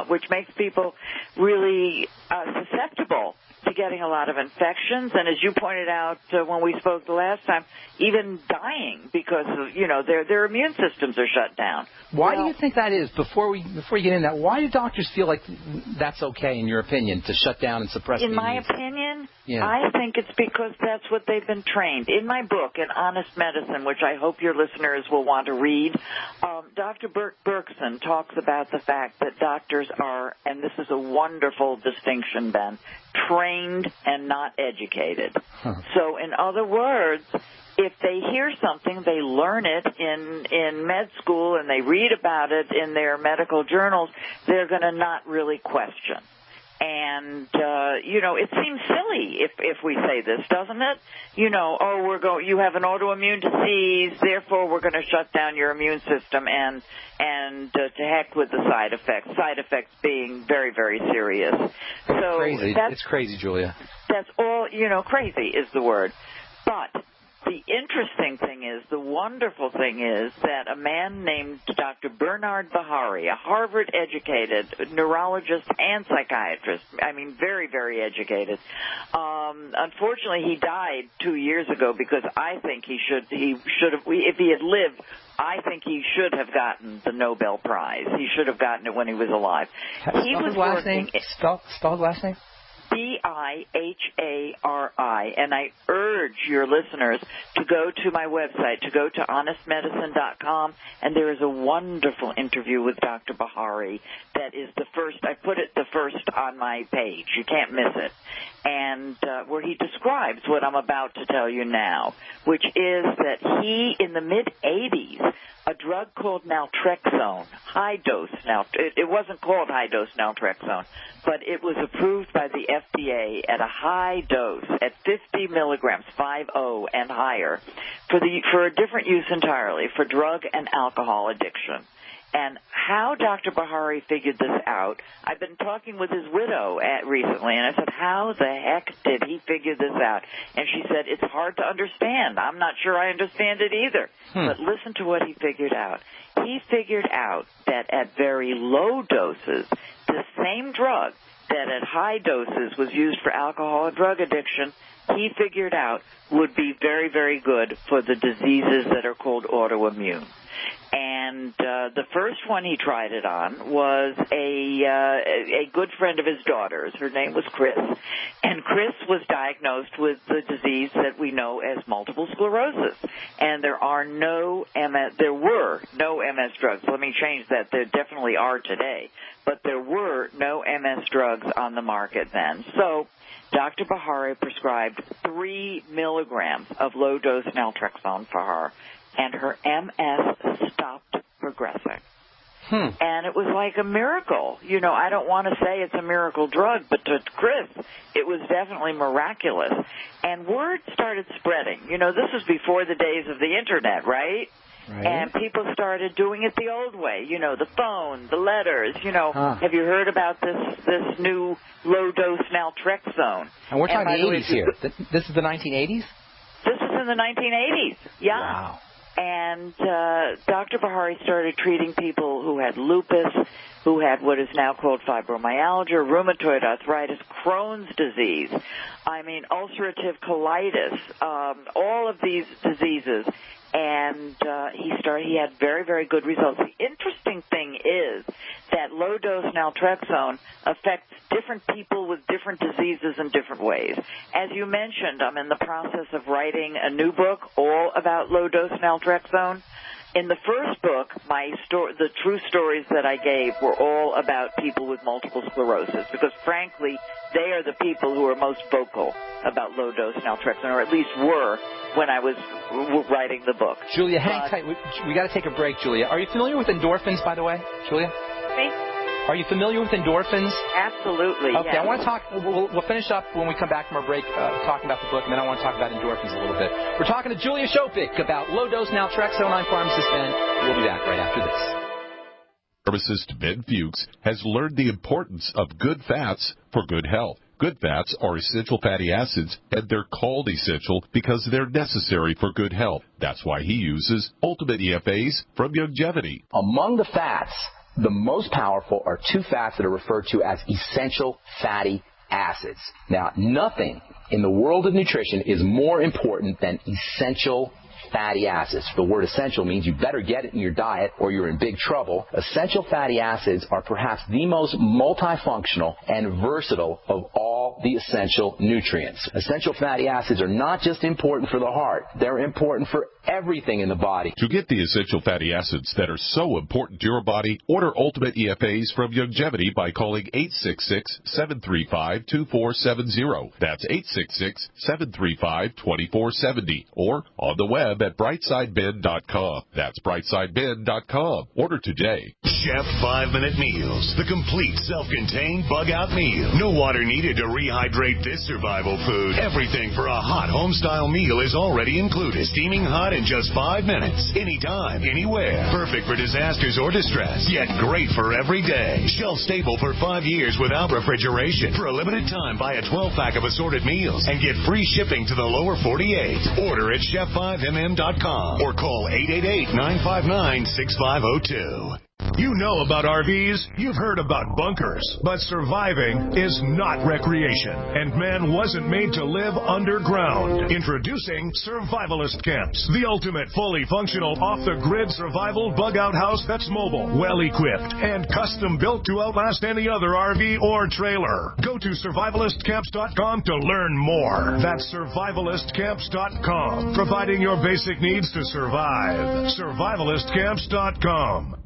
Which makes people really susceptible to getting a lot of infections, and as you pointed out when we spoke the last time, even dying because of, their immune systems are shut down. Why do you think that is? Before you get into that, why do doctors feel like that's okay, in your opinion, to shut down and suppress the immune system? In my opinion, I think it's because that's what they've been trained. In my book, In Honest Medicine, which I hope your listeners will want to read, Dr. Berkson talks about the fact that doctors are, and this is a wonderful distinction, Ben, trained and not educated. So in other words, if they hear something, they learn it in med school and they read about it in their medical journals, they're going to not really question. And, it seems silly if we say this, doesn't it? You have an autoimmune disease, therefore we're going to shut down your immune system and to heck with the side effects being very, very serious. So crazy. It's crazy, Julia. That's all, crazy is the word. But the interesting thing is, the wonderful thing is that a man named Dr. Bernard Bahari, a Harvard-educated neurologist and psychiatrist, very, very educated. Unfortunately, he died 2 years ago because I think he should have, if he had lived, I think he should have gotten the Nobel Prize. He should have gotten it when he was alive. Spell his last name? H-I-H-A-R-I. And I urge your listeners to go to my website, to go to honestmedicine.com, and there is a wonderful interview with Dr. Bahari that is the first. I put it the first on my page. You can't miss it. And where he describes what I'm about to tell you now, which is that he, in the mid-'80s, a drug called naltrexone, high-dose it wasn't called high-dose naltrexone, but it was approved by the FDA at a high dose, at 50 milligrams, 5-0 and higher, for a different use entirely, for drug and alcohol addiction. And how Dr. Bahari figured this out, I've been talking with his widow recently, and I said, how the heck did he figure this out? And she said, it's hard to understand. I'm not sure I understand it either. But listen to what he figured out. He figured out that at very low doses, the same drug that at high doses was used for alcohol and drug addiction, he figured out would be very, very good for the diseases that are called autoimmune. And the first one he tried it on was a good friend of his daughter's. Her name was Chris. And Chris was diagnosed with the disease that we know as multiple sclerosis. And there were no MS drugs. Let me change that. There definitely are today. But there were no MS drugs on the market then. So Dr. Bahari prescribed 3 milligrams of low-dose naltrexone for her, and her MS stopped progressing. And it was like a miracle. You know, I don't want to say it's a miracle drug, but to Chris, it was definitely miraculous. And word started spreading. You know, this was before the days of the Internet, right? And people started doing it the old way, you know, the phone, the letters, you know. Have you heard about this new low-dose naltrexone? And we're talking the 80s here. This is the 1980s? This is in the 1980s, yeah. Wow. And Dr. Bahari started treating people who had lupus, who had what is now called fibromyalgia, rheumatoid arthritis, Crohn's disease, ulcerative colitis, all of these diseases. And he had very, very good results. The interesting thing is that low-dose naltrexone affects different people with different diseases in different ways. As you mentioned, I'm in the process of writing a new book all about low-dose naltrexone. In the first book, the true stories that I gave were all about people with multiple sclerosis because, frankly, they are the people who are most vocal about low-dose naltrexone, or at least were when I was writing the book. Julia, hang tight. We got to take a break, Julia. Are you familiar with endorphins, by the way, Julia? Me? Are you familiar with endorphins? Absolutely. Okay, yes. I want to talk. We'll finish up when we come back from our break talking about the book, and then I want to talk about endorphins a little bit. We're talking to Julia Shopik about low-dose naltrexone. I'm pharmacist Ben. We'll be back right after this. Pharmacist Ben Fuchs has learned the importance of good fats for good health. Good fats are essential fatty acids, and they're called essential because they're necessary for good health. That's why he uses Ultimate EFAs from Youngevity. Among the fats, the most powerful are 2 fats that are referred to as essential fatty acids. Now, nothing in the world of nutrition is more important than essential fatty acids. The word essential means you better get it in your diet or you're in big trouble. Essential fatty acids are perhaps the most multifunctional and versatile of all the essential nutrients. Essential fatty acids are not just important for the heart. They're important for everything in the body. To get the essential fatty acids that are so important to your body, order Ultimate EFAs from Youngevity by calling 866-735-2470. That's 866-735-2470. Or on the web at brightsideben.com. That's brightsideben.com. Order today. Chef 5-Minute Meals, the complete self-contained bug-out meal. No water needed to rehydrate this survival food. Everything for a hot home-style meal is already included. Steaming hot in just 5 minutes. Anytime, anywhere. Perfect for disasters or distress, yet great for every day. Shelf stable for 5 years without refrigeration. For a limited time, buy a 12-pack of assorted meals and get free shipping to the lower 48. Order at chef5mm.com or call 888-959-6502. You know about RVs, you've heard about bunkers, but surviving is not recreation, and man wasn't made to live underground. Introducing Survivalist Camps, the ultimate fully functional off-the-grid survival bug-out house that's mobile, well-equipped, and custom-built to outlast any other RV or trailer. Go to survivalistcamps.com to learn more. That's survivalistcamps.com, providing your basic needs to survive. survivalistcamps.com.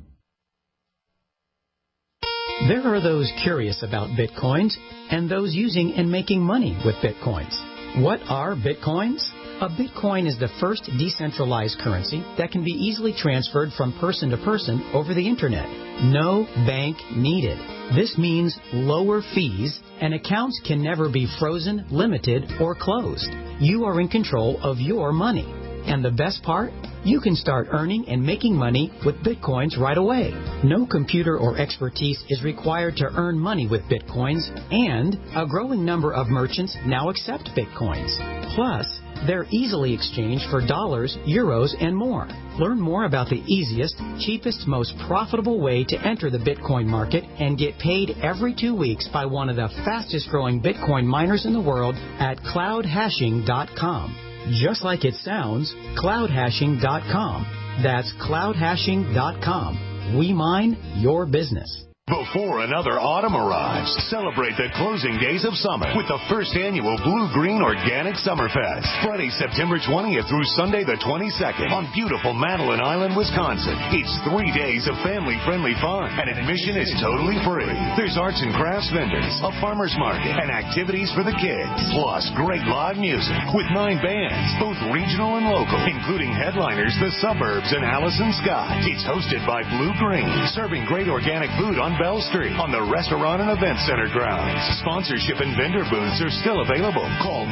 There are those curious about Bitcoins and those using and making money with Bitcoins. What are Bitcoins? A Bitcoin is the first decentralized currency that can be easily transferred from person to person over the Internet. No bank needed. This means lower fees, and accounts can never be frozen, limited, or closed. You are in control of your money. And the best part? You can start earning and making money with Bitcoins right away. No computer or expertise is required to earn money with Bitcoins, and a growing number of merchants now accept Bitcoins. Plus, they're easily exchanged for dollars, euros, and more. Learn more about the easiest, cheapest, most profitable way to enter the Bitcoin market and get paid every 2 weeks by one of the fastest growing Bitcoin miners in the world at cloudhashing.com. Just like it sounds, cloudhashing.com. That's cloudhashing.com. We mine your business. Before another autumn arrives, celebrate the closing days of summer with the first annual Blue Green Organic Summerfest. Friday, September 20th through Sunday the 22nd on beautiful Madeline Island, Wisconsin. It's 3 days of family-friendly fun, and admission is totally free. There's arts and crafts vendors, a farmer's market, and activities for the kids. Plus, great live music with 9 bands, both regional and local, including headliners The Suburbs and Allison Scott. It's hosted by Blue Green, serving great organic food on Bell Street on the Restaurant and Event Center grounds. Sponsorship and vendor booths are still available. Call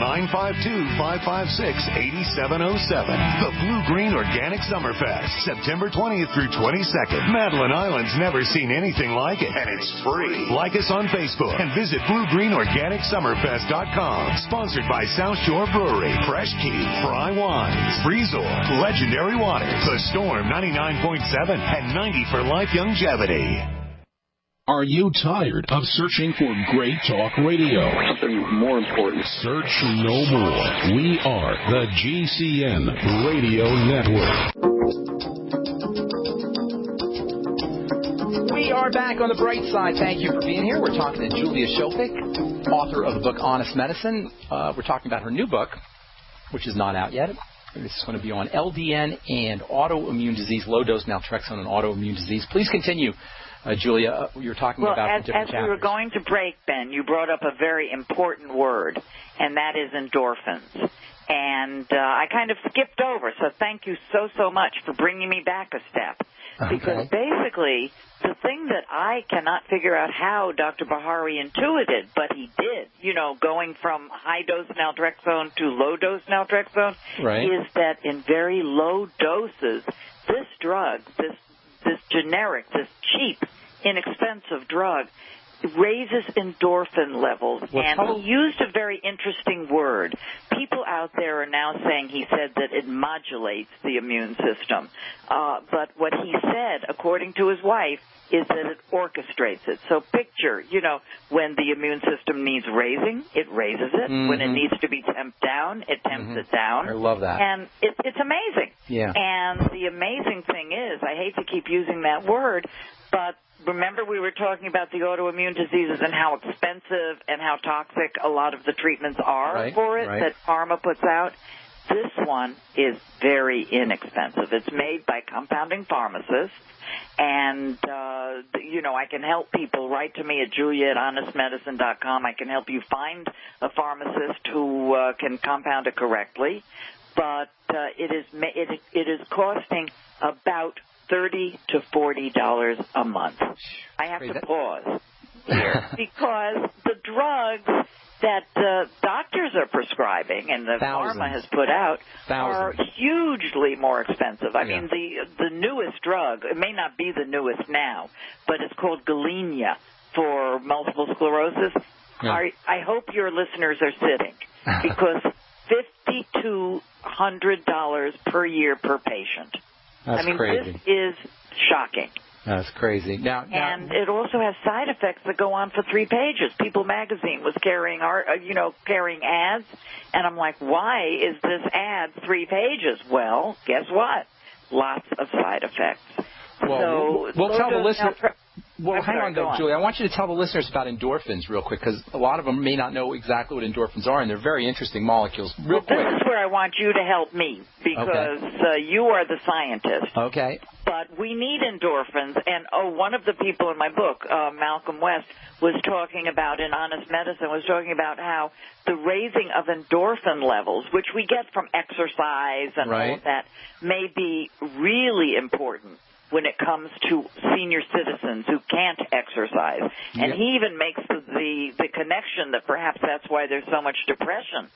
952-556-8707. The Blue Green Organic Summerfest, September 20th through 22nd. Madeline Island's never seen anything like it, and it's free. Like us on Facebook and visit BlueGreenOrganicSummerfest.com. Sponsored by South Shore Brewery, Fresh Key, Fry Wines, Resort, Legendary Waters, The Storm 99.7, and 90 for Life Longevity. Are you tired of searching for great talk radio? Something more important. Search no more. We are the GCN Radio Network. We are back on the bright side. Thank you for being here. We're talking to Julia Shofik, author of the book Honest Medicine. We're talking about her new book, which is not out yet. This is going to be on LDN and autoimmune disease, low-dose naltrexone and autoimmune disease. Please continue. Julia, you're talking about different chapters. As we were going to break, Ben, you brought up a very important word, and that is endorphins. And I kind of skipped over, so thank you so much for bringing me back a step. Okay. Because basically, the thing that I cannot figure out how Dr. Bahari intuited, but he did, going from high-dose naltrexone to low-dose naltrexone, is that in very low doses, this drug, this generic, this cheap, inexpensive drug, raises endorphin levels. And he used a very interesting word. People out there are now saying he said that it modulates the immune system. But what he said, according to his wife, is that it orchestrates it. So picture, when the immune system needs raising, it raises it. Mm-hmm. When it needs to be temped down, it tempts it down. I love that. And it's amazing. Yeah. And the amazing thing is, I hate to keep using that word, but remember we were talking about the autoimmune diseases and how expensive and how toxic a lot of the treatments are for it that pharma puts out? This one is very inexpensive. It's made by compounding pharmacists. And, I can help people. Write to me at julia@honestmedicine.com. I can help you find a pharmacist who can compound it correctly. But it is costing about $30 to $40 a month. I have to pause here because the drugs that doctors are prescribing and the pharma has put out are hugely more expensive. I mean, the newest drug, it may not be the newest now, but it's called Gilenya for multiple sclerosis. Yeah. I hope your listeners are sitting because $5,200 per year per patient. That's crazy. This is shocking. That's crazy. Now, and it also has side effects that go on for 3 pages. People magazine was carrying ads, and I'm like, why is this ad 3 pages? Well, guess what? Lots of side effects. Well, so we'll tell the listeners. Well, hang on, though, Julie. I want you to tell the listeners about endorphins real quick, because a lot of them may not know exactly what endorphins are, and they're very interesting molecules. Real quick. This is where I want you to help me, because you are the scientist. Okay. But we need endorphins, and one of the people in my book, Malcolm West, was talking about, in Honest Medicine, was talking about how the raising of endorphin levels, which we get from exercise and all of that, may be really important when it comes to senior citizens who can't exercise. And he even makes the connection that perhaps that's why there's so much depression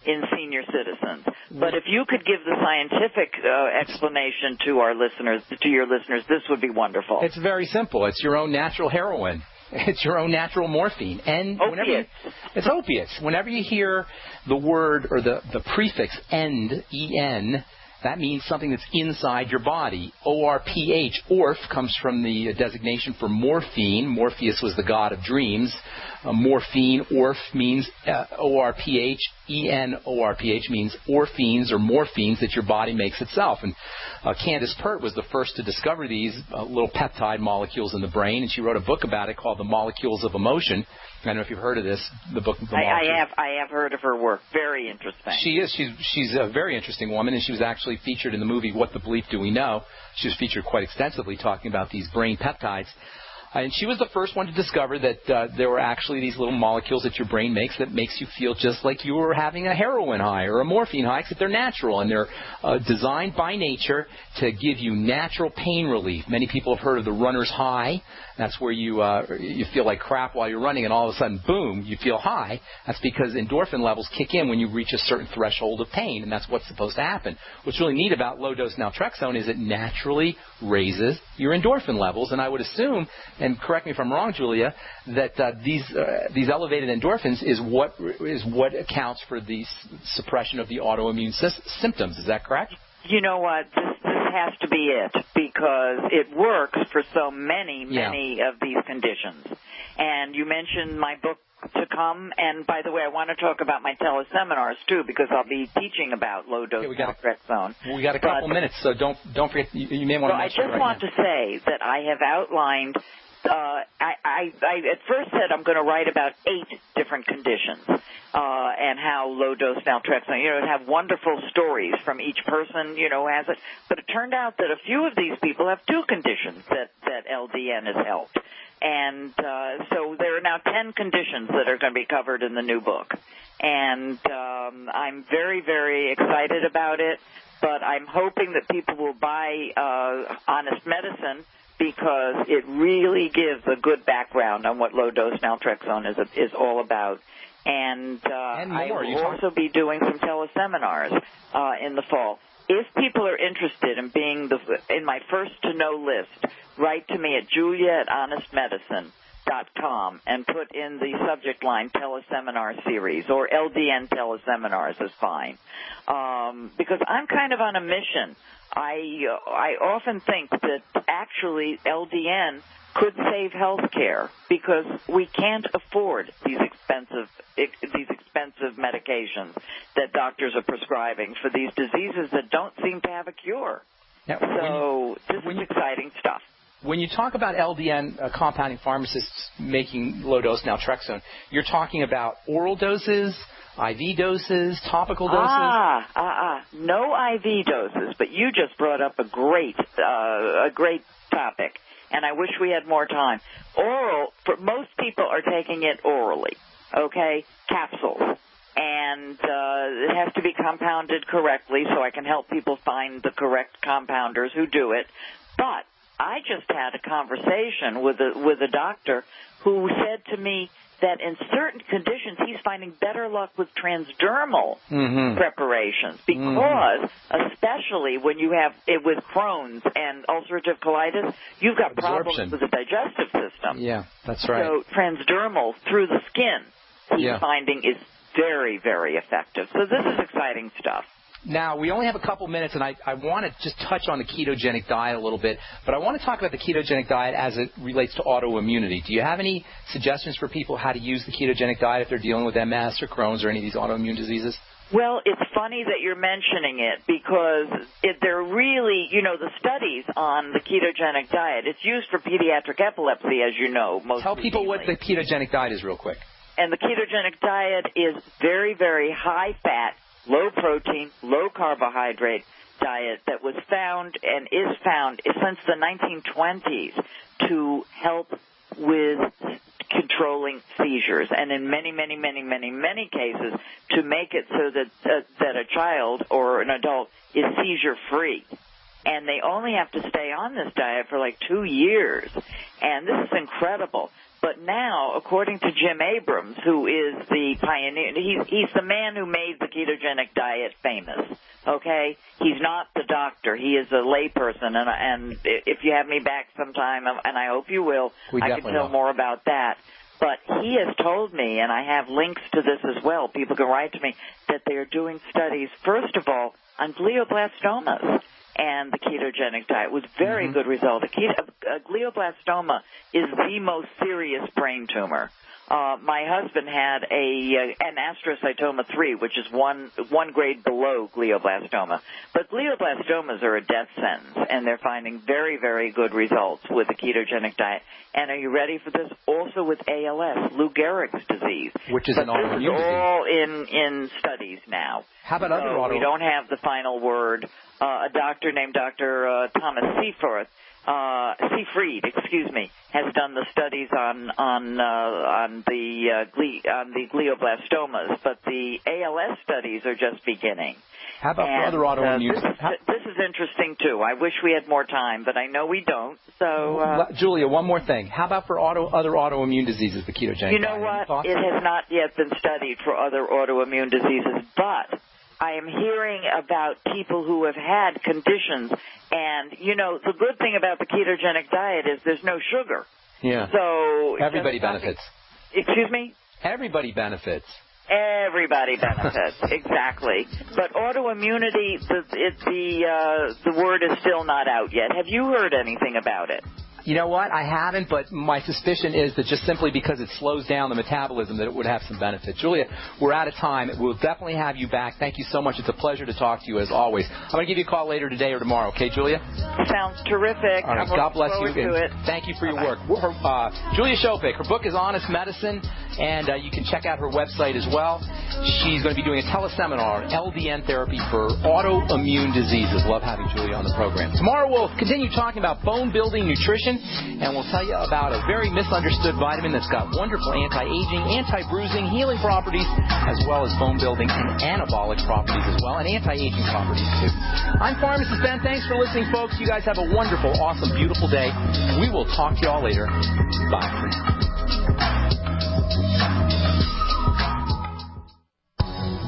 in senior citizens. But if you could give the scientific explanation to our listeners, to your listeners, this would be wonderful. It's very simple. It's your own natural heroin. It's your own natural morphine. And it's opiates. Whenever you hear the word or the prefix end, E-N, that means something that's inside your body. O-R-P-H, orph, comes from the designation for morphine. Morpheus was the god of dreams. Morphine, orph, means O-R-P-H. E-N-O-R-P-H means orphines or morphines that your body makes itself. And Candace Pert was the first to discover these little peptide molecules in the brain, and she wrote a book about it called The Molecules of Emotion. I don't know if you've heard of this, the book. I have heard of her work. Very interesting. She is. She's a very interesting woman, and she was actually featured in the movie What the Bleep Do We Know? She was featured quite extensively talking about these brain peptides. And she was the first one to discover that there were actually these little molecules that your brain makes that makes you feel just like you were having a heroin high or a morphine high, except they're natural, and they're designed by nature to give you natural pain relief. Many people have heard of the runner's high. That's where you feel like crap while you're running, and all of a sudden, boom, you feel high. That's because endorphin levels kick in when you reach a certain threshold of pain, and that's what's supposed to happen. What's really neat about low-dose naltrexone is it naturally raises your endorphin levels, and I would assume, and correct me if I'm wrong, Julia, that these elevated endorphins is what accounts for the suppression of the autoimmune symptoms. Is that correct? You know what? This has to be it, because it works for so many of these conditions. And you mentioned my book to come, and by the way, I want to talk about my teleseminars too, because I'll be teaching about low-dose naltrexone. We got a couple minutes, so don't forget. You may want to mention it right now. I just want to say that I have outlined. I at first said I'm going to write about 8 different conditions and how low-dose naltrexone, it have wonderful stories from each person, has it. But it turned out that a few of these people have 2 conditions that LDN has helped. And so there are now 10 conditions that are going to be covered in the new book. And I'm very, very excited about it, but I'm hoping that people will buy Honest Medicine, because it really gives a good background on what low-dose naltrexone is all about. And I will also be doing some teleseminars in the fall. If people are interested in being in my first-to-know list, write to me at julia@honestmedicine.com and put in the subject line teleseminar series, or LDN teleseminars is fine, because I'm kind of on a mission. I often think that actually LDN could save health care, because we can't afford these expensive medications that doctors are prescribing for these diseases that don't seem to have a cure. This is exciting stuff. When you talk about LDN compounding pharmacists making low-dose naltrexone, you're talking about oral doses, IV doses, topical doses? No IV doses, but you just brought up a great topic, and I wish we had more time. Oral, for most people are taking it orally, okay, capsules, and it has to be compounded correctly, so I can help people find the correct compounders who do it. But I just had a conversation with a doctor who said to me that in certain conditions he's finding better luck with transdermal preparations, because especially when you have it with Crohn's and ulcerative colitis, you've got problems with the digestive system. Yeah, that's right. So transdermal through the skin he's finding is very, very effective. So this is exciting stuff. Now, we only have a couple minutes, and I want to just touch on the ketogenic diet a little bit, but I want to talk about the ketogenic diet as it relates to autoimmunity. Do you have any suggestions for people how to use the ketogenic diet if they're dealing with MS or Crohn's or any of these autoimmune diseases? Well, it's funny that you're mentioning it because they're really, the studies on the ketogenic diet, it's used for pediatric epilepsy, as you know. Tell people what the ketogenic diet is real quick. And the ketogenic diet is very, very high-fat, low-protein, low-carbohydrate diet that was found and is found since the 1920s to help with controlling seizures, and in many, many, many, many, many cases to make it so that a child or an adult is seizure-free. And they only have to stay on this diet for like 2 years. And this is incredible. But now, according to Jim Abrams, who is the pioneer, he's the man who made the ketogenic diet famous, okay? He's not the doctor. He is a layperson, and if you have me back sometime, and I hope you will, I can tell more about that. But he has told me, and I have links to this as well, people can write to me, that they are doing studies, first of all, on glioblastomas. And the ketogenic diet was very good result. Glioblastoma is the most serious brain tumor. My husband had an astrocytoma 3, which is one grade below glioblastoma. But glioblastomas are a death sentence, and they're finding very, very good results with the ketogenic diet. And are you ready for this? Also with ALS, Lou Gehrig's disease. Which is an autoimmune disease. This is all in studies now. How about other autoimmune? We don't have the final word. A doctor named Dr. Thomas Seifried, has done the studies on the glioblastomas, but the ALS studies are just beginning. How about for other autoimmune? This is interesting too. I wish we had more time, but I know we don't. So, Julia, one more thing. How about for other autoimmune diseases, the ketogenic diet? You know what? It has not yet been studied for other autoimmune diseases, but I am hearing about people who have had conditions, and, the good thing about the ketogenic diet is there's no sugar. Yeah. So everybody benefits. Excuse me? Everybody benefits. Everybody benefits, exactly. But autoimmunity, the word is still not out yet. Have you heard anything about it? You know what? I haven't, but my suspicion is that just simply because it slows down the metabolism, that it would have some benefit. Julia, we're out of time. We'll definitely have you back. Thank you so much. It's a pleasure to talk to you, as always. I'm going to give you a call later today or tomorrow. Okay, Julia? Sounds terrific. All right. God bless you. And thank you for your work. Julia Shofik, her book is Honest Medicine, and you can check out her website as well. She's going to be doing a teleseminar on LDN therapy for autoimmune diseases. Love having Julia on the program. Tomorrow we'll continue talking about bone-building nutrition, and we'll tell you about a very misunderstood vitamin that's got wonderful anti-aging, anti-bruising, healing properties, as well as bone-building and anabolic properties as well, and anti-aging properties too. I'm Pharmacist Ben. Thanks for listening, folks. You guys have a wonderful, awesome, beautiful day. We will talk to you all later. Bye for now.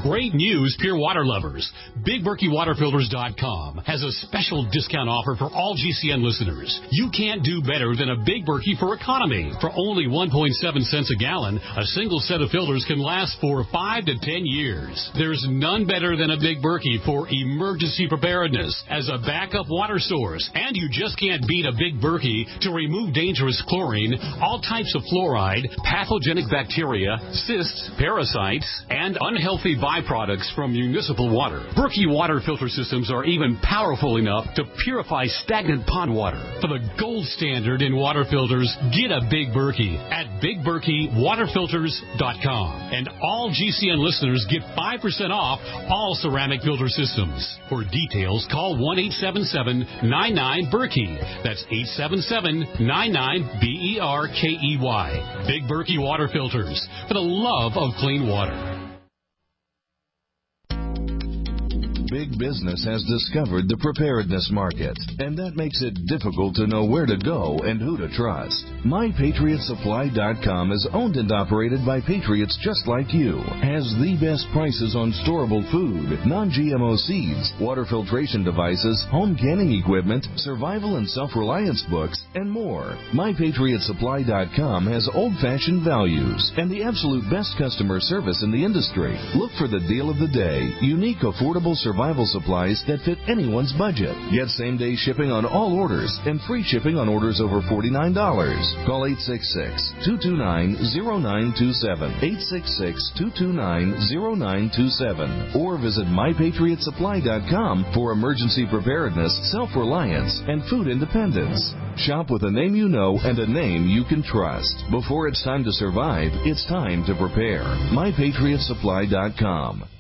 Great news, pure water lovers. BigBerkeyWaterFilters.com has a special discount offer for all GCN listeners. You can't do better than a Big Berkey for economy. For only 1.7 cents a gallon, a single set of filters can last for 5 to 10 years. There's none better than a Big Berkey for emergency preparedness as a backup water source. And you just can't beat a Big Berkey to remove dangerous chlorine, all types of fluoride, pathogenic bacteria, cysts, parasites, and unhealthy byproducts from municipal water. Berkey water filter systems are even powerful enough to purify stagnant pond water. For the gold standard in water filters, get a Big Berkey at BigBerkeyWaterFilters.com. And all GCN listeners get 5% off all ceramic filter systems. For details, call 1-877-99-BERKEY. That's 877-99-BERKEY. Big Berkey Water Filters, for the love of clean water. Big business has discovered the preparedness market, and that makes it difficult to know where to go and who to trust. MyPatriotSupply.com is owned and operated by patriots just like you. Has the best prices on storable food, non-GMO seeds, water filtration devices, home canning equipment, survival and self-reliance books, and more. MyPatriotSupply.com has old-fashioned values and the absolute best customer service in the industry. Look for the deal of the day, unique, affordable survival survival supplies that fit anyone's budget. Get same-day shipping on all orders and free shipping on orders over $49. Call 866-229-0927, 866-229-0927, or visit mypatriotsupply.com for emergency preparedness, self-reliance, and food independence. Shop with a name you know and a name you can trust. Before it's time to survive, it's time to prepare. mypatriotsupply.com.